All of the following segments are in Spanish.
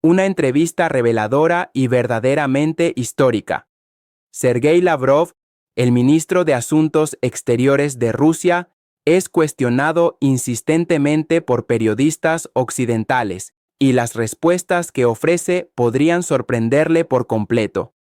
Una entrevista reveladora y verdaderamente histórica. Sergei Lavrov, el ministro de Asuntos Exteriores de Rusia, es cuestionado insistentemente por periodistas occidentales, y las respuestas que ofrece podrían sorprenderle por completo.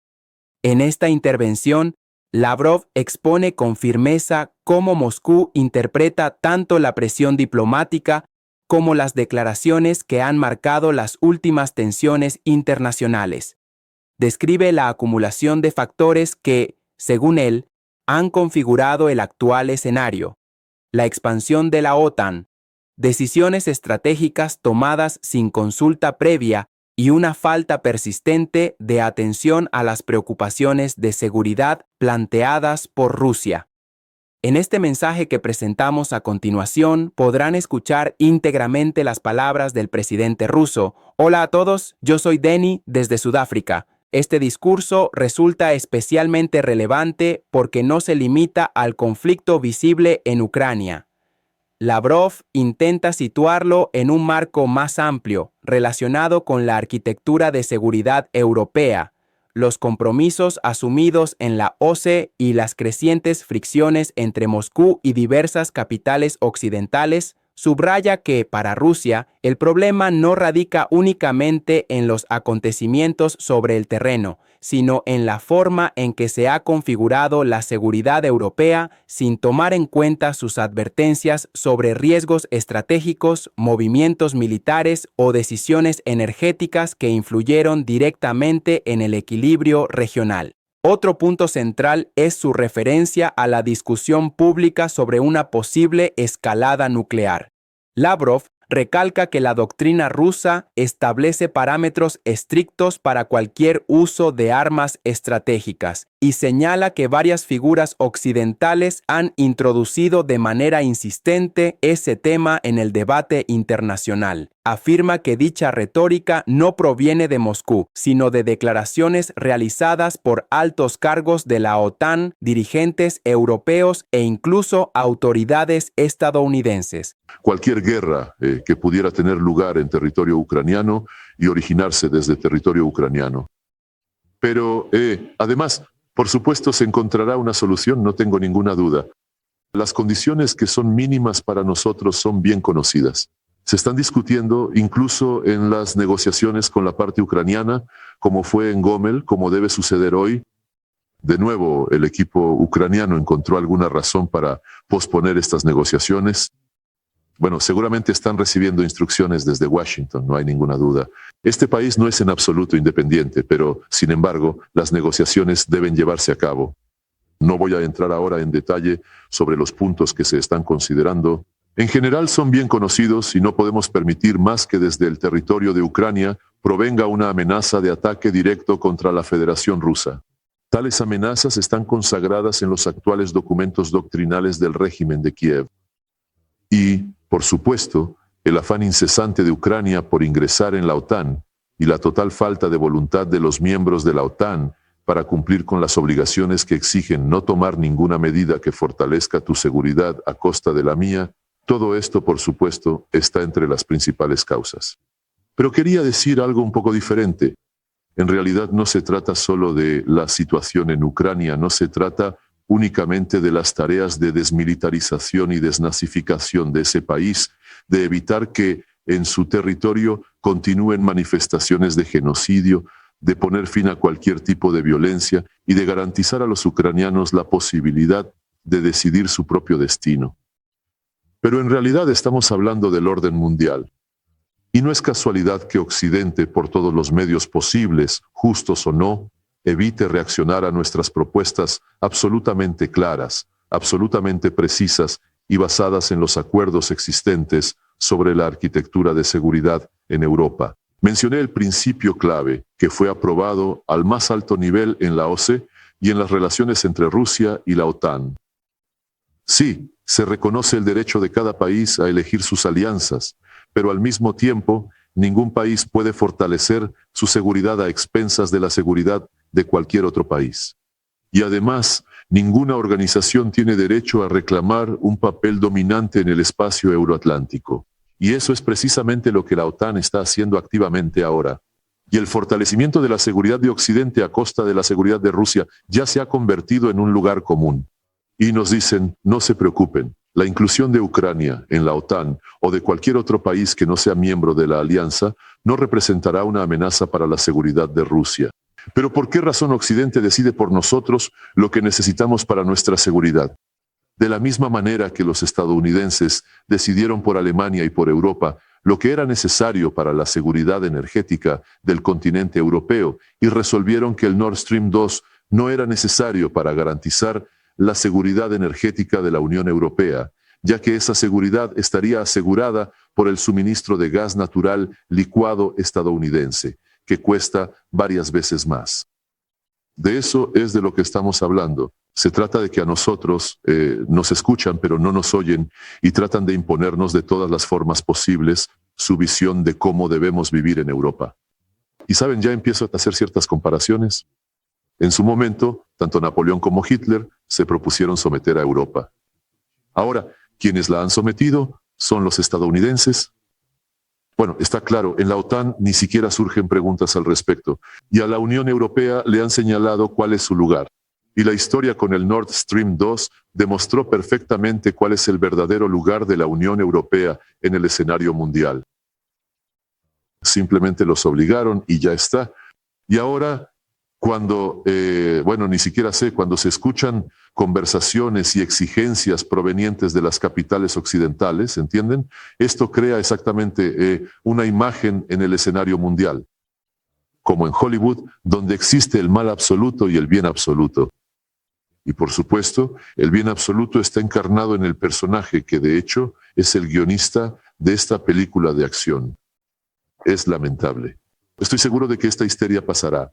En esta intervención, Lavrov expone con firmeza cómo Moscú interpreta tanto la presión diplomática como las declaraciones que han marcado las últimas tensiones internacionales. Describe la acumulación de factores que, según él, han configurado el actual escenario: la expansión de la OTAN, decisiones estratégicas tomadas sin consulta previa y una falta persistente de atención a las preocupaciones de seguridad planteadas por Rusia. En este mensaje que presentamos a continuación podrán escuchar íntegramente las palabras del presidente ruso. Hola a todos, yo soy Denny desde Sudáfrica. Este discurso resulta especialmente relevante porque no se limita al conflicto visible en Ucrania. Lavrov intenta situarlo en un marco más amplio, relacionado con la arquitectura de seguridad europea, los compromisos asumidos en la OCE y las crecientes fricciones entre Moscú y diversas capitales occidentales. Subraya que, para Rusia, el problema no radica únicamente en los acontecimientos sobre el terreno, sino en la forma en que se ha configurado la seguridad europea sin tomar en cuenta sus advertencias sobre riesgos estratégicos, movimientos militares o decisiones energéticas que influyeron directamente en el equilibrio regional. Otro punto central es su referencia a la discusión pública sobre una posible escalada nuclear. Lavrov recalca que la doctrina rusa establece parámetros estrictos para cualquier uso de armas estratégicas y señala que varias figuras occidentales han introducido de manera insistente ese tema en el debate internacional. Afirma que dicha retórica no proviene de Moscú, sino de declaraciones realizadas por altos cargos de la OTAN, dirigentes europeos e incluso autoridades estadounidenses. Cualquier guerra que pudiera tener lugar en territorio ucraniano y originarse desde territorio ucraniano. Pero, además, por supuesto, se encontrará una solución, no tengo ninguna duda. Las condiciones que son mínimas para nosotros son bien conocidas. Se están discutiendo incluso en las negociaciones con la parte ucraniana, como fue en Gomel, como debe suceder hoy. De nuevo, el equipo ucraniano encontró alguna razón para posponer estas negociaciones. Bueno, seguramente están recibiendo instrucciones desde Washington, no hay ninguna duda. Este país no es en absoluto independiente, pero, sin embargo, las negociaciones deben llevarse a cabo. No voy a entrar ahora en detalle sobre los puntos que se están considerando. En general son bien conocidos y no podemos permitir más que desde el territorio de Ucrania provenga una amenaza de ataque directo contra la Federación Rusa. Tales amenazas están consagradas en los actuales documentos doctrinales del régimen de Kiev. Y, por supuesto, el afán incesante de Ucrania por ingresar en la OTAN y la total falta de voluntad de los miembros de la OTAN para cumplir con las obligaciones que exigen no tomar ninguna medida que fortalezca tu seguridad a costa de la mía, todo esto, por supuesto, está entre las principales causas. Pero quería decir algo un poco diferente. En realidad no se trata solo de la situación en Ucrania, no se trata únicamente de las tareas de desmilitarización y desnazificación de ese país, de evitar que en su territorio continúen manifestaciones de genocidio, de poner fin a cualquier tipo de violencia y de garantizar a los ucranianos la posibilidad de decidir su propio destino. Pero en realidad estamos hablando del orden mundial. Y no es casualidad que Occidente, por todos los medios posibles, justos o no, evite reaccionar a nuestras propuestas absolutamente claras, absolutamente precisas y basadas en los acuerdos existentes sobre la arquitectura de seguridad en Europa. Mencioné el principio clave que fue aprobado al más alto nivel en la OCE y en las relaciones entre Rusia y la OTAN. Sí, se reconoce el derecho de cada país a elegir sus alianzas, pero al mismo tiempo, ningún país puede fortalecer su seguridad a expensas de la seguridad de cualquier otro país. Y además, ninguna organización tiene derecho a reclamar un papel dominante en el espacio euroatlántico. Y eso es precisamente lo que la OTAN está haciendo activamente ahora. Y el fortalecimiento de la seguridad de Occidente a costa de la seguridad de Rusia ya se ha convertido en un lugar común. Y nos dicen, no se preocupen, la inclusión de Ucrania en la OTAN o de cualquier otro país que no sea miembro de la alianza no representará una amenaza para la seguridad de Rusia. Pero ¿por qué razón Occidente decide por nosotros lo que necesitamos para nuestra seguridad? De la misma manera que los estadounidenses decidieron por Alemania y por Europa lo que era necesario para la seguridad energética del continente europeo y resolvieron que el Nord Stream 2 no era necesario para garantizar la seguridad energética de la Unión Europea, ya que esa seguridad estaría asegurada por el suministro de gas natural licuado estadounidense, que cuesta varias veces más. De eso es de lo que estamos hablando. Se trata de que a nosotros nos escuchan pero no nos oyen y tratan de imponernos de todas las formas posibles su visión de cómo debemos vivir en Europa. Y saben, ya empiezo a hacer ciertas comparaciones. En su momento, tanto Napoleón como Hitler se propusieron someter a Europa. Ahora, quienes la han sometido son los estadounidenses. Bueno, está claro, en la OTAN ni siquiera surgen preguntas al respecto, y a la Unión Europea le han señalado cuál es su lugar. Y la historia con el Nord Stream 2 demostró perfectamente cuál es el verdadero lugar de la Unión Europea en el escenario mundial. Simplemente los obligaron y ya está. Y ahora, cuando, ni siquiera sé, cuando se escuchan conversaciones y exigencias provenientes de las capitales occidentales, ¿entienden? Esto crea exactamente una imagen en el escenario mundial, como en Hollywood, donde existe el mal absoluto y el bien absoluto. Y por supuesto, el bien absoluto está encarnado en el personaje que de hecho es el guionista de esta película de acción. Es lamentable. Estoy seguro de que esta histeria pasará.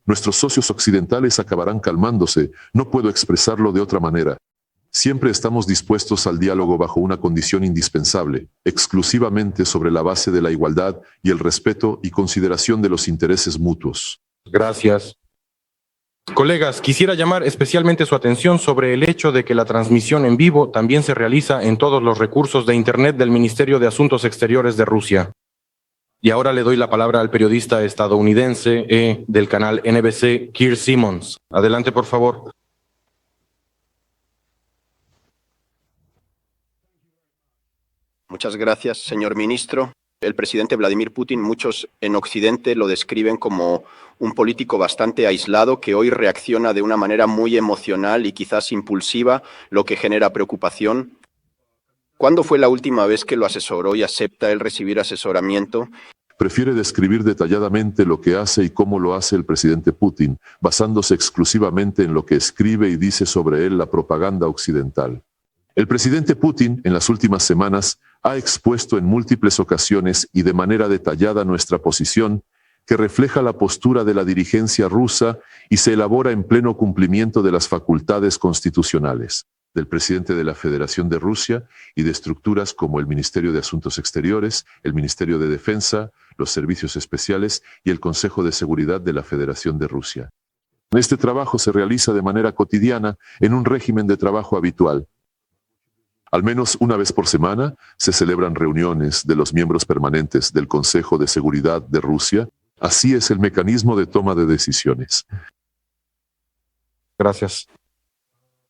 Nuestros socios occidentales acabarán calmándose, no puedo expresarlo de otra manera. Siempre estamos dispuestos al diálogo bajo una condición indispensable, exclusivamente sobre la base de la igualdad y el respeto y consideración de los intereses mutuos. Gracias. Colegas, quisiera llamar especialmente su atención sobre el hecho de que la transmisión en vivo también se realiza en todos los recursos de Internet del Ministerio de Asuntos Exteriores de Rusia. Y ahora le doy la palabra al periodista estadounidense del canal NBC, Keir Simmons. Adelante, por favor. Muchas gracias, señor ministro. El presidente Vladimir Putin, muchos en Occidente lo describen como un político bastante aislado que hoy reacciona de una manera muy emocional y quizás impulsiva, lo que genera preocupación. ¿Cuándo fue la última vez que lo asesoró y acepta él recibir asesoramiento? Prefiere describir detalladamente lo que hace y cómo lo hace el presidente Putin, basándose exclusivamente en lo que escribe y dice sobre él la propaganda occidental. El presidente Putin, en las últimas semanas, ha expuesto en múltiples ocasiones y de manera detallada nuestra posición, que refleja la postura de la dirigencia rusa y se elabora en pleno cumplimiento de las facultades constitucionales del presidente de la Federación de Rusia y de estructuras como el Ministerio de Asuntos Exteriores, el Ministerio de Defensa, los Servicios Especiales y el Consejo de Seguridad de la Federación de Rusia. Este trabajo se realiza de manera cotidiana en un régimen de trabajo habitual. Al menos una vez por semana se celebran reuniones de los miembros permanentes del Consejo de Seguridad de Rusia. Así es el mecanismo de toma de decisiones. Gracias.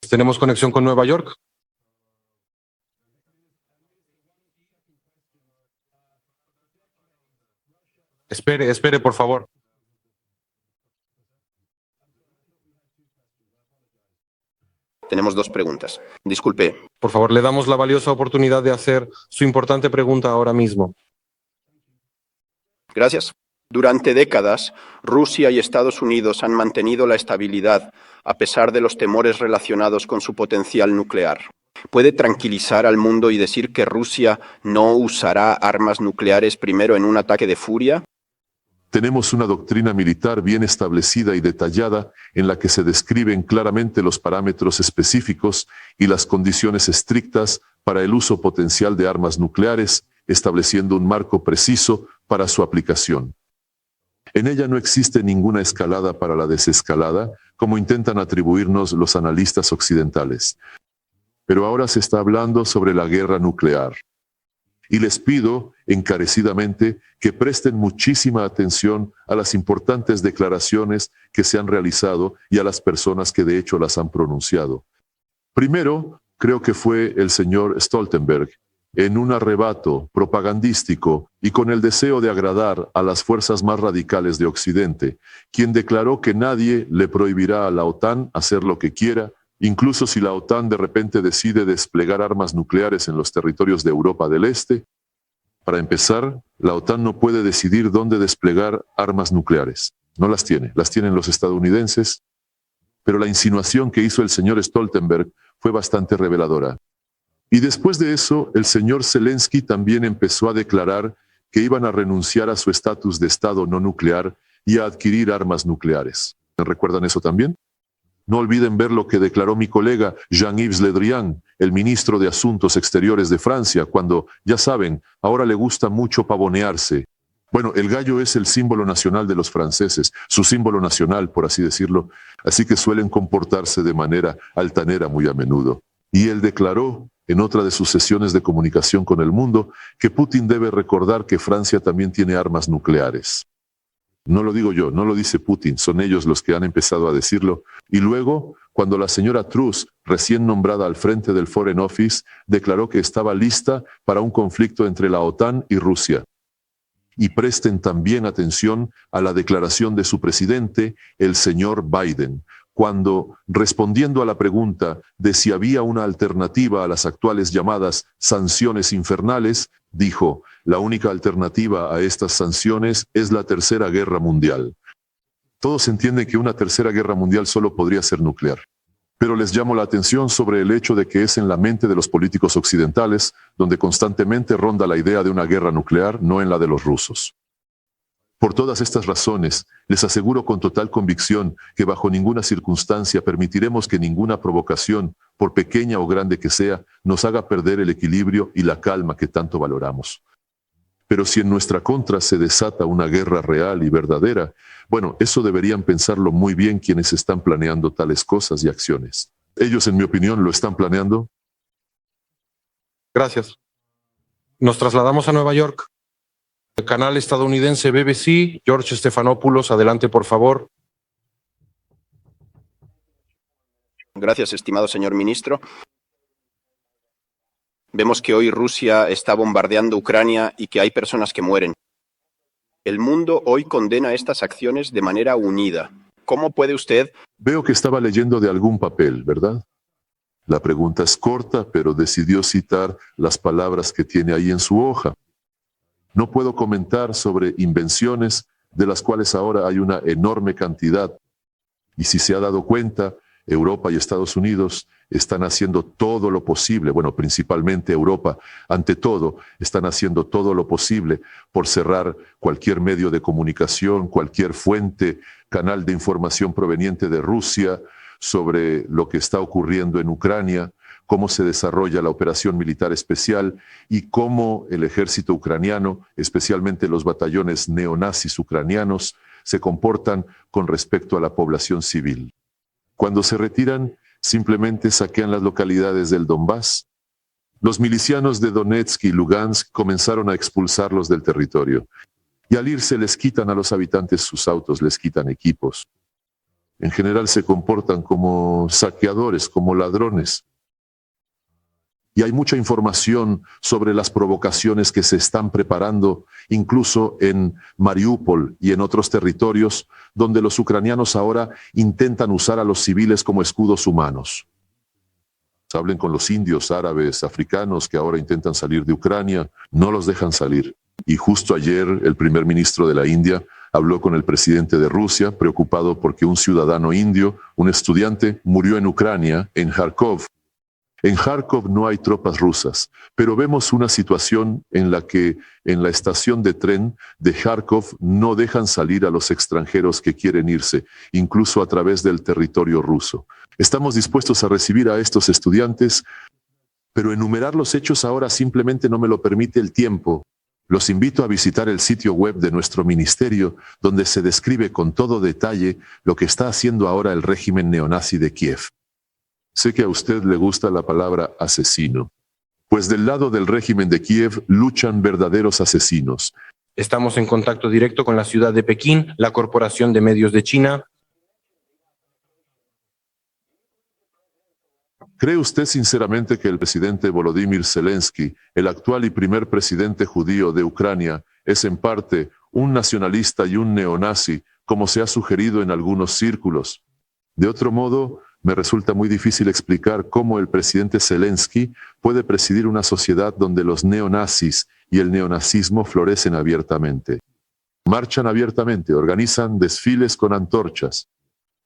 ¿Tenemos conexión con Nueva York? Espere, por favor. Tenemos dos preguntas. Disculpe. Por favor, le damos la valiosa oportunidad de hacer su importante pregunta ahora mismo. Gracias. Durante décadas, Rusia y Estados Unidos han mantenido la estabilidad a pesar de los temores relacionados con su potencial nuclear. ¿Puede tranquilizar al mundo y decir que Rusia no usará armas nucleares primero en un ataque de furia? Tenemos una doctrina militar bien establecida y detallada en la que se describen claramente los parámetros específicos y las condiciones estrictas para el uso potencial de armas nucleares, estableciendo un marco preciso para su aplicación. En ella no existe ninguna escalada para la desescalada, como intentan atribuirnos los analistas occidentales. Pero ahora se está hablando sobre la guerra nuclear. Y les pido encarecidamente que presten muchísima atención a las importantes declaraciones que se han realizado y a las personas que de hecho las han pronunciado. Primero, creo que fue el señor Stoltenberg, en un arrebato propagandístico y con el deseo de agradar a las fuerzas más radicales de Occidente, quien declaró que nadie le prohibirá a la OTAN hacer lo que quiera, incluso si la OTAN de repente decide desplegar armas nucleares en los territorios de Europa del Este. Para empezar, la OTAN no puede decidir dónde desplegar armas nucleares. No las tienen los estadounidenses. Pero la insinuación que hizo el señor Stoltenberg fue bastante reveladora. Y después de eso, el señor Zelensky también empezó a declarar que iban a renunciar a su estatus de Estado no nuclear y a adquirir armas nucleares. ¿Recuerdan eso también? No olviden ver lo que declaró mi colega Jean-Yves Le Drian, el ministro de Asuntos Exteriores de Francia, cuando, ya saben, ahora le gusta mucho pavonearse. Bueno, el gallo es el símbolo nacional de los franceses, su símbolo nacional, por así decirlo, así que suelen comportarse de manera altanera muy a menudo. Y él declaró, en otra de sus sesiones de comunicación con el mundo, que Putin debe recordar que Francia también tiene armas nucleares. No lo digo yo, no lo dice Putin, son ellos los que han empezado a decirlo. Y luego, cuando la señora Truss, recién nombrada al frente del Foreign Office, declaró que estaba lista para un conflicto entre la OTAN y Rusia. Y presten también atención a la declaración de su presidente, el señor Biden, cuando, respondiendo a la pregunta de si había una alternativa a las actuales llamadas sanciones infernales, dijo: la única alternativa a estas sanciones es la Tercera Guerra Mundial. Todos entienden que una Tercera Guerra Mundial solo podría ser nuclear. Pero les llamo la atención sobre el hecho de que es en la mente de los políticos occidentales donde constantemente ronda la idea de una guerra nuclear, no en la de los rusos. Por todas estas razones, les aseguro con total convicción que bajo ninguna circunstancia permitiremos que ninguna provocación, por pequeña o grande que sea, nos haga perder el equilibrio y la calma que tanto valoramos. Pero si en nuestra contra se desata una guerra real y verdadera, bueno, eso deberían pensarlo muy bien quienes están planeando tales cosas y acciones. Ellos, en mi opinión, lo están planeando. Gracias. Nos trasladamos a Nueva York. El canal estadounidense BBC, George Stephanopoulos, adelante, por favor. Gracias, estimado señor ministro. Vemos que hoy Rusia está bombardeando Ucrania y que hay personas que mueren. El mundo hoy condena estas acciones de manera unida. ¿Cómo puede usted? Veo que estaba leyendo de algún papel, ¿verdad? La pregunta es corta, pero decidió citar las palabras que tiene ahí en su hoja. No puedo comentar sobre invenciones de las cuales ahora hay una enorme cantidad. Y si se ha dado cuenta, Europa y Estados Unidos están haciendo todo lo posible, bueno, principalmente Europa, ante todo, están haciendo todo lo posible por cerrar cualquier medio de comunicación, cualquier fuente, canal de información proveniente de Rusia sobre lo que está ocurriendo en Ucrania, cómo se desarrolla la operación militar especial y cómo el ejército ucraniano, especialmente los batallones neonazis ucranianos, se comportan con respecto a la población civil. Cuando se retiran, simplemente saquean las localidades del Donbass. Los milicianos de Donetsk y Lugansk comenzaron a expulsarlos del territorio. Y al irse les quitan a los habitantes sus autos, les quitan equipos. En general se comportan como saqueadores, como ladrones. Y hay mucha información sobre las provocaciones que se están preparando, incluso en Mariupol y en otros territorios, donde los ucranianos ahora intentan usar a los civiles como escudos humanos. Hablen con los indios, árabes, africanos que ahora intentan salir de Ucrania, no los dejan salir. Y justo ayer el primer ministro de la India habló con el presidente de Rusia, preocupado porque un ciudadano indio, un estudiante, murió en Ucrania, en Kharkov. En Kharkov no hay tropas rusas, pero vemos una situación en la que en la estación de tren de Kharkov no dejan salir a los extranjeros que quieren irse, incluso a través del territorio ruso. Estamos dispuestos a recibir a estos estudiantes, pero enumerar los hechos ahora simplemente no me lo permite el tiempo. Los invito a visitar el sitio web de nuestro ministerio, donde se describe con todo detalle lo que está haciendo ahora el régimen neonazi de Kiev. Sé que a usted le gusta la palabra asesino. pues del lado del régimen de Kiev luchan verdaderos asesinos. Estamos en contacto directo con la ciudad de Pekín, la Corporación de Medios de China. ¿Cree usted sinceramente que el presidente Volodymyr Zelensky, el actual y primer presidente judío de Ucrania, es en parte un nacionalista y un neonazi, como se ha sugerido en algunos círculos? De otro modo, me resulta muy difícil explicar cómo el presidente Zelensky puede presidir una sociedad donde los neonazis y el neonazismo florecen abiertamente. Marchan abiertamente, organizan desfiles con antorchas.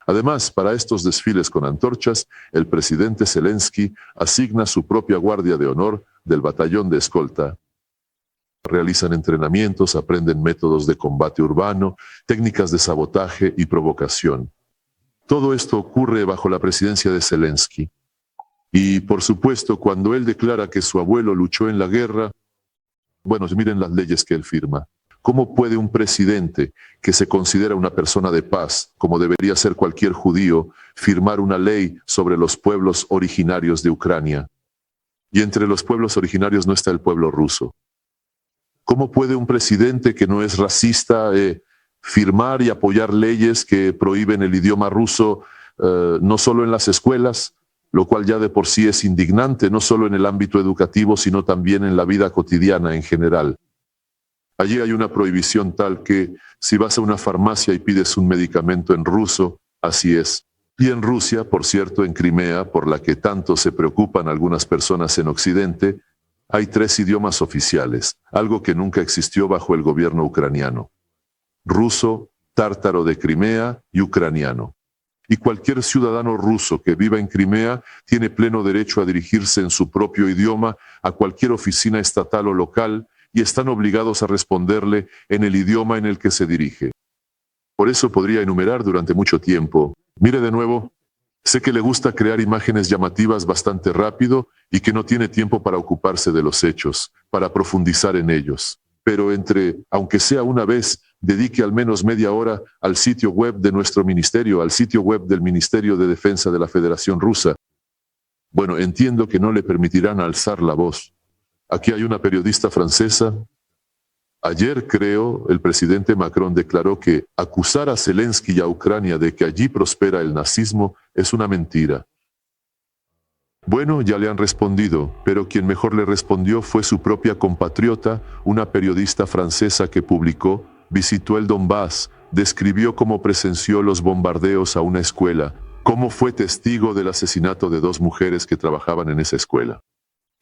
Además, para estos desfiles con antorchas, el presidente Zelensky asigna su propia guardia de honor del batallón de escolta. Realizan entrenamientos, aprenden métodos de combate urbano, técnicas de sabotaje y provocación. Todo esto ocurre bajo la presidencia de Zelensky. Y, por supuesto, cuando él declara que su abuelo luchó en la guerra, bueno, miren las leyes que él firma. ¿Cómo puede un presidente que se considera una persona de paz, como debería ser cualquier judío, firmar una ley sobre los pueblos originarios de Ucrania? Y entre los pueblos originarios no está el pueblo ruso. ¿Cómo puede un presidente que no es racista firmar y apoyar leyes que prohíben el idioma ruso no solo en las escuelas, lo cual ya de por sí es indignante, no solo en el ámbito educativo, sino también en la vida cotidiana en general? Allí hay una prohibición tal que si vas a una farmacia y pides un medicamento en ruso, así es. Y en Rusia, por cierto, en Crimea, por la que tanto se preocupan algunas personas en Occidente, hay 3 idiomas oficiales, algo que nunca existió bajo el gobierno ucraniano: ruso, tártaro de Crimea y ucraniano. Y cualquier ciudadano ruso que viva en Crimea tiene pleno derecho a dirigirse en su propio idioma a cualquier oficina estatal o local, y están obligados a responderle en el idioma en el que se dirige. Por eso podría enumerar durante mucho tiempo. Mire de nuevo, sé que le gusta crear imágenes llamativas bastante rápido y que no tiene tiempo para ocuparse de los hechos, para profundizar en ellos. Pero aunque sea una vez, dedique al menos media hora al sitio web de nuestro ministerio, al sitio web del Ministerio de Defensa de la Federación Rusa. Bueno, entiendo que no le permitirán alzar la voz. Aquí hay una periodista francesa. Ayer, creo, el presidente Macron declaró que acusar a Zelensky y a Ucrania de que allí prospera el nazismo es una mentira. Bueno, ya le han respondido, pero quien mejor le respondió fue su propia compatriota, una periodista francesa que publicó, visitó el Donbass, describió cómo presenció los bombardeos a una escuela, cómo fue testigo del asesinato de 2 mujeres que trabajaban en esa escuela.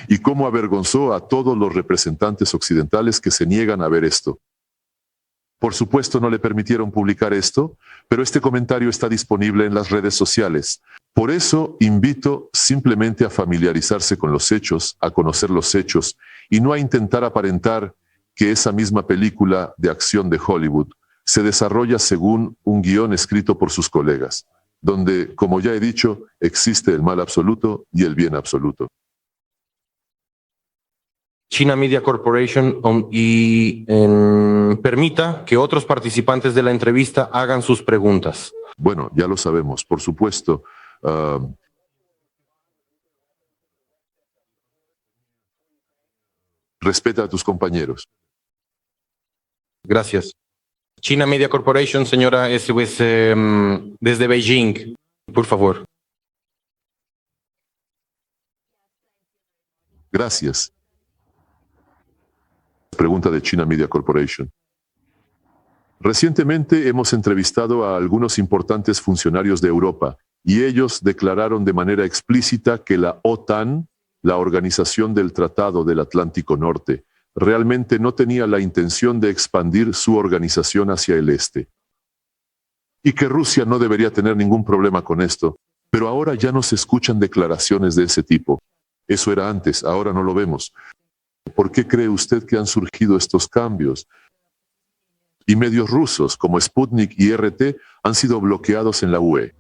Y cómo avergonzó a todos los representantes occidentales que se niegan a ver esto. Por supuesto no le permitieron publicar esto, pero este comentario está disponible en las redes sociales. Por eso invito simplemente a familiarizarse con los hechos, a conocer los hechos, y no a intentar aparentar que esa misma película de acción de Hollywood se desarrolla según un guión escrito por sus colegas, donde, como ya he dicho, existe el mal absoluto y el bien absoluto. China Media Corporation permita que otros participantes de la entrevista hagan sus preguntas. Bueno, ya lo sabemos, por supuesto. Respeta a tus compañeros. Gracias. China Media Corporation, señora desde Beijing, por favor. Gracias. Pregunta de China Media Corporation. Recientemente hemos entrevistado a algunos importantes funcionarios de Europa y ellos declararon de manera explícita que la OTAN, la Organización del Tratado del Atlántico Norte, realmente no tenía la intención de expandir su organización hacia el este. Y que Rusia no debería tener ningún problema con esto, pero ahora ya no se escuchan declaraciones de ese tipo. Eso era antes, ahora no lo vemos. ¿Por qué cree usted que han surgido estos cambios? Y medios rusos como Sputnik y RT han sido bloqueados en la UE.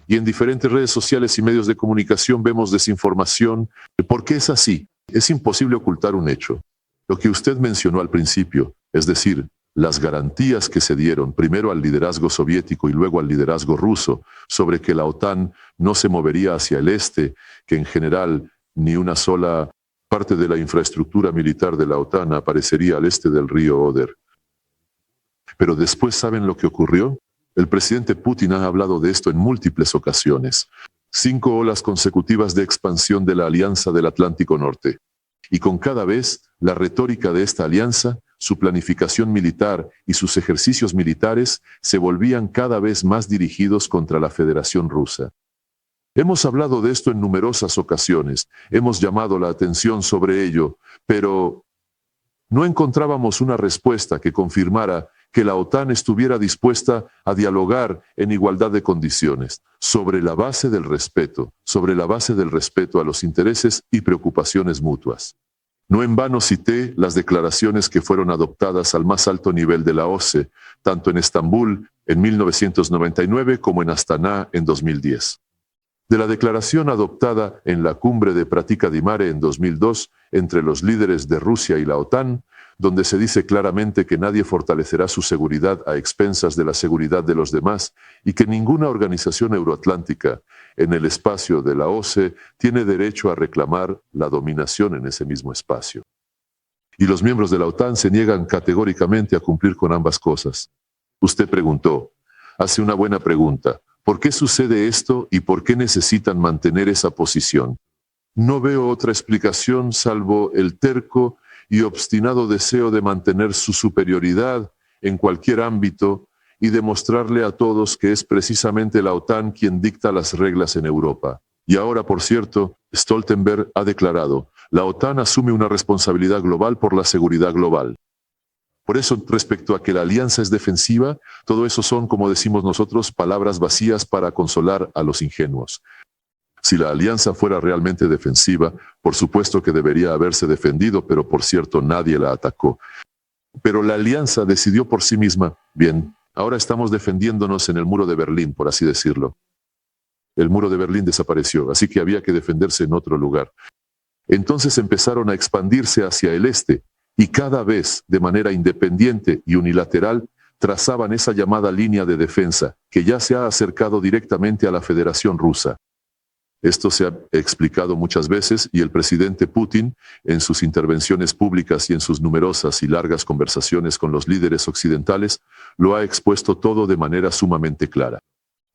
Y en diferentes redes sociales y medios de comunicación vemos desinformación. ¿Por qué es así? Es imposible ocultar un hecho. Lo que usted mencionó al principio, es decir, las garantías que se dieron primero al liderazgo soviético y luego al liderazgo ruso sobre que la OTAN no se movería hacia el este, que en general ni una sola parte de la infraestructura militar de la OTAN aparecería al este del río Oder. Pero después, ¿saben lo que ocurrió? El presidente Putin ha hablado de esto en múltiples ocasiones. 5 olas consecutivas de expansión de la Alianza del Atlántico Norte. Y con cada vez la retórica de esta alianza, su planificación militar y sus ejercicios militares se volvían cada vez más dirigidos contra la Federación Rusa. Hemos hablado de esto en numerosas ocasiones, hemos llamado la atención sobre ello, pero no encontrábamos una respuesta que confirmara que la OTAN estuviera dispuesta a dialogar en igualdad de condiciones, sobre la base del respeto a los intereses y preocupaciones mutuas. No en vano cité las declaraciones que fueron adoptadas al más alto nivel de la OSCE, tanto en Estambul en 1999 como en Astana en 2010. De la declaración adoptada en la cumbre de Pratica di Mare en 2002 entre los líderes de Rusia y la OTAN, donde se dice claramente que nadie fortalecerá su seguridad a expensas de la seguridad de los demás y que ninguna organización euroatlántica en el espacio de la OSCE tiene derecho a reclamar la dominación en ese mismo espacio. Y los miembros de la OTAN se niegan categóricamente a cumplir con ambas cosas. Usted preguntó, hace una buena pregunta, ¿por qué sucede esto y por qué necesitan mantener esa posición? No veo otra explicación salvo el terco y obstinado deseo de mantener su superioridad en cualquier ámbito y demostrarle a todos que es precisamente la OTAN quien dicta las reglas en Europa. Y ahora, por cierto, Stoltenberg ha declarado, la OTAN asume una responsabilidad global por la seguridad global. Por eso, respecto a que la alianza es defensiva, todo eso son, como decimos nosotros, palabras vacías para consolar a los ingenuos. Si la alianza fuera realmente defensiva, por supuesto que debería haberse defendido, pero por cierto nadie la atacó. Pero la alianza decidió por sí misma, bien, ahora estamos defendiéndonos en el muro de Berlín, por así decirlo. El muro de Berlín desapareció, así que había que defenderse en otro lugar. Entonces empezaron a expandirse hacia el este, y cada vez, de manera independiente y unilateral, trazaban esa llamada línea de defensa, que ya se ha acercado directamente a la Federación Rusa. Esto se ha explicado muchas veces y el presidente Putin, en sus intervenciones públicas y en sus numerosas y largas conversaciones con los líderes occidentales, lo ha expuesto todo de manera sumamente clara.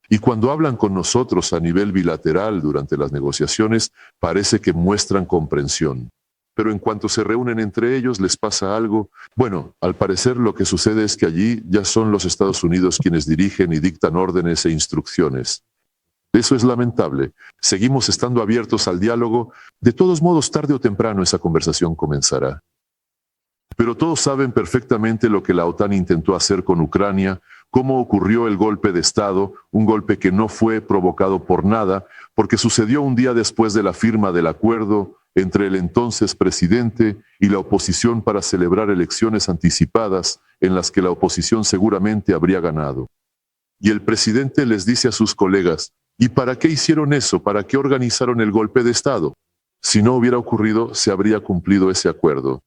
Y cuando hablan con nosotros a nivel bilateral durante las negociaciones, parece que muestran comprensión. Pero en cuanto se reúnen entre ellos, les pasa algo. Bueno, al parecer lo que sucede es que allí ya son los Estados Unidos quienes dirigen y dictan órdenes e instrucciones. Eso es lamentable. Seguimos estando abiertos al diálogo. De todos modos, tarde o temprano esa conversación comenzará. Pero todos saben perfectamente lo que la OTAN intentó hacer con Ucrania, cómo ocurrió el golpe de Estado, un golpe que no fue provocado por nada, porque sucedió un día después de la firma del acuerdo entre el entonces presidente y la oposición para celebrar elecciones anticipadas en las que la oposición seguramente habría ganado. Y el presidente les dice a sus colegas, ¿y para qué hicieron eso? ¿Para qué organizaron el golpe de Estado? Si no hubiera ocurrido, se habría cumplido ese acuerdo.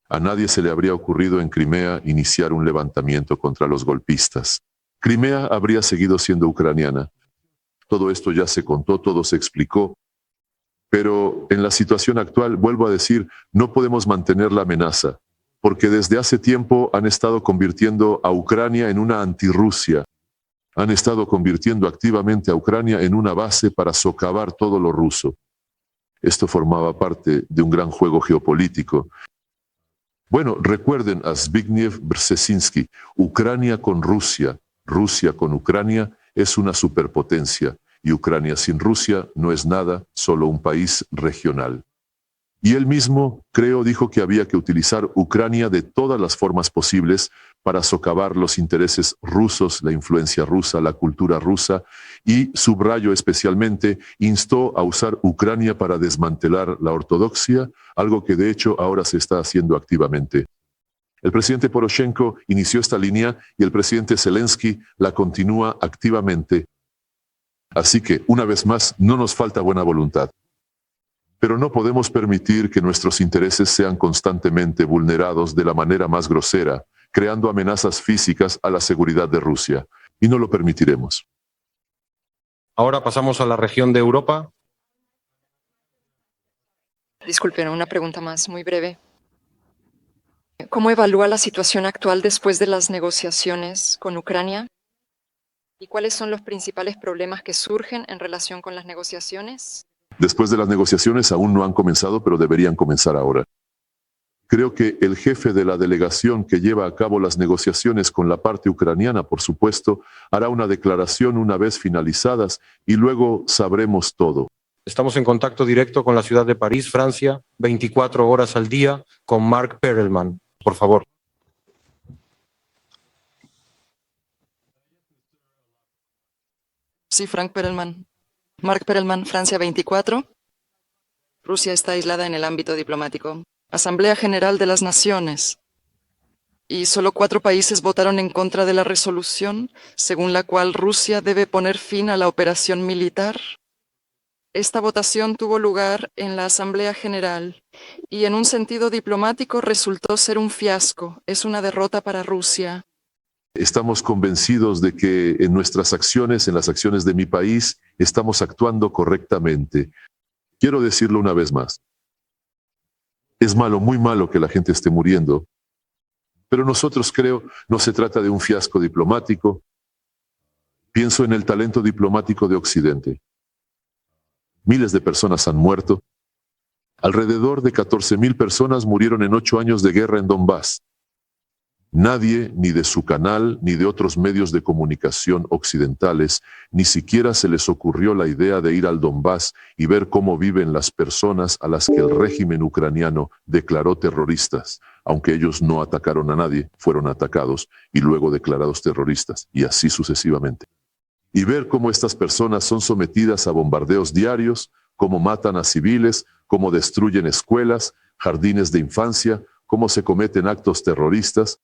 A nadie se le habría ocurrido en Crimea iniciar un levantamiento contra los golpistas. Crimea habría seguido siendo ucraniana. Todo esto ya se contó, todo se explicó. Pero en la situación actual, vuelvo a decir, no podemos mantener la amenaza, porque desde hace tiempo han estado convirtiendo a Ucrania en una antirrusia. Han estado convirtiendo activamente a Ucrania en una base para socavar todo lo ruso. Esto formaba parte de un gran juego geopolítico. Bueno, recuerden a Zbigniew Brzezinski, Ucrania con Rusia, Rusia con Ucrania es una superpotencia, y Ucrania sin Rusia no es nada, solo un país regional. Y él mismo, creo, dijo que había que utilizar Ucrania de todas las formas posibles para socavar los intereses rusos, la influencia rusa, la cultura rusa, y, subrayo especialmente, instó a usar Ucrania para desmantelar la ortodoxia, algo que de hecho ahora se está haciendo activamente. El presidente Poroshenko inició esta línea y el presidente Zelensky la continúa activamente. Así que, una vez más, no nos falta buena voluntad. Pero no podemos permitir que nuestros intereses sean constantemente vulnerados de la manera más grosera, creando amenazas físicas a la seguridad de Rusia. Y no lo permitiremos. Ahora pasamos a la región de Europa. Disculpen, una pregunta más, muy breve. ¿Cómo evalúa la situación actual después de las negociaciones con Ucrania? ¿Y cuáles son los principales problemas que surgen en relación con las negociaciones? Después de las negociaciones aún no han comenzado, pero deberían comenzar ahora. Creo que el jefe de la delegación que lleva a cabo las negociaciones con la parte ucraniana, por supuesto, hará una declaración una vez finalizadas y luego sabremos todo. Estamos en contacto directo con la ciudad de París, Francia, 24 horas al día, con Mark Perelman. Por favor. Sí, Frank Perelman. Mark Perelman, Francia 24. Rusia está aislada en el ámbito diplomático. Asamblea General de las Naciones. Y solo 4 países votaron en contra de la resolución, según la cual Rusia debe poner fin a la operación militar. Esta votación tuvo lugar en la Asamblea General y en un sentido diplomático resultó ser un fiasco. Es una derrota para Rusia. Estamos convencidos de que en nuestras acciones, en las acciones de mi país, estamos actuando correctamente. Quiero decirlo una vez más. Es malo, muy malo que la gente esté muriendo. Pero nosotros creo, no se trata de un fiasco diplomático. Pienso en el talento diplomático de Occidente. Miles de personas han muerto. Alrededor de 14,000 personas murieron en 8 años de guerra en Donbass. Nadie, ni de su canal, ni de otros medios de comunicación occidentales, ni siquiera se les ocurrió la idea de ir al Donbass y ver cómo viven las personas a las que el régimen ucraniano declaró terroristas. Aunque ellos no atacaron a nadie, fueron atacados y luego declarados terroristas, y así sucesivamente. Y ver cómo estas personas son sometidas a bombardeos diarios, cómo matan a civiles, cómo destruyen escuelas, jardines de infancia, cómo se cometen actos terroristas.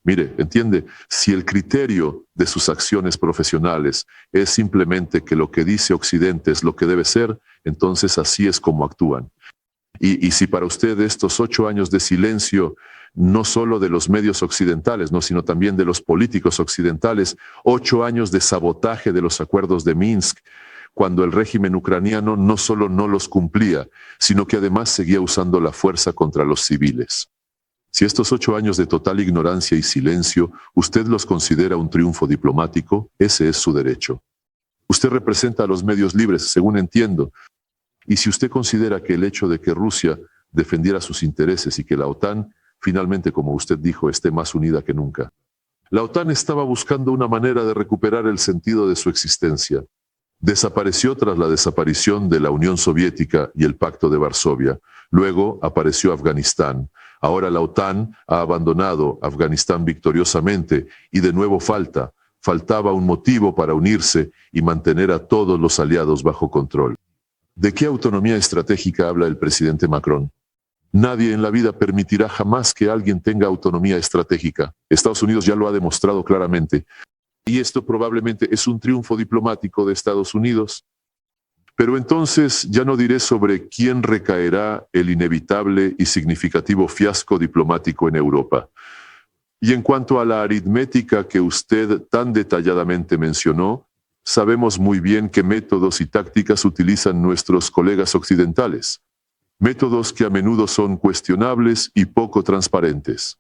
Mire, entiende, si el criterio de sus acciones profesionales es simplemente que lo que dice Occidente es lo que debe ser, entonces así es como actúan. Y si para usted estos 8 años de silencio, no solo de los medios occidentales, no, sino también de los políticos occidentales, 8 años de sabotaje de los acuerdos de Minsk, cuando el régimen ucraniano no solo no los cumplía, sino que además seguía usando la fuerza contra los civiles. Si estos 8 años de total ignorancia y silencio usted los considera un triunfo diplomático, ese es su derecho. Usted representa a los medios libres, según entiendo. Y si usted considera que el hecho de que Rusia defendiera sus intereses y que la OTAN, finalmente, como usted dijo, esté más unida que nunca. La OTAN estaba buscando una manera de recuperar el sentido de su existencia. Desapareció tras la desaparición de la Unión Soviética y el Pacto de Varsovia. Luego apareció Afganistán. Ahora la OTAN ha abandonado Afganistán victoriosamente y de nuevo faltaba un motivo para unirse y mantener a todos los aliados bajo control. ¿De qué autonomía estratégica habla el presidente Macron? Nadie en la vida permitirá jamás que alguien tenga autonomía estratégica. Estados Unidos ya lo ha demostrado claramente. Y esto probablemente es un triunfo diplomático de Estados Unidos. Pero entonces ya no diré sobre quién recaerá el inevitable y significativo fiasco diplomático en Europa. Y en cuanto a la aritmética que usted tan detalladamente mencionó, sabemos muy bien qué métodos y tácticas utilizan nuestros colegas occidentales. Métodos que a menudo son cuestionables y poco transparentes.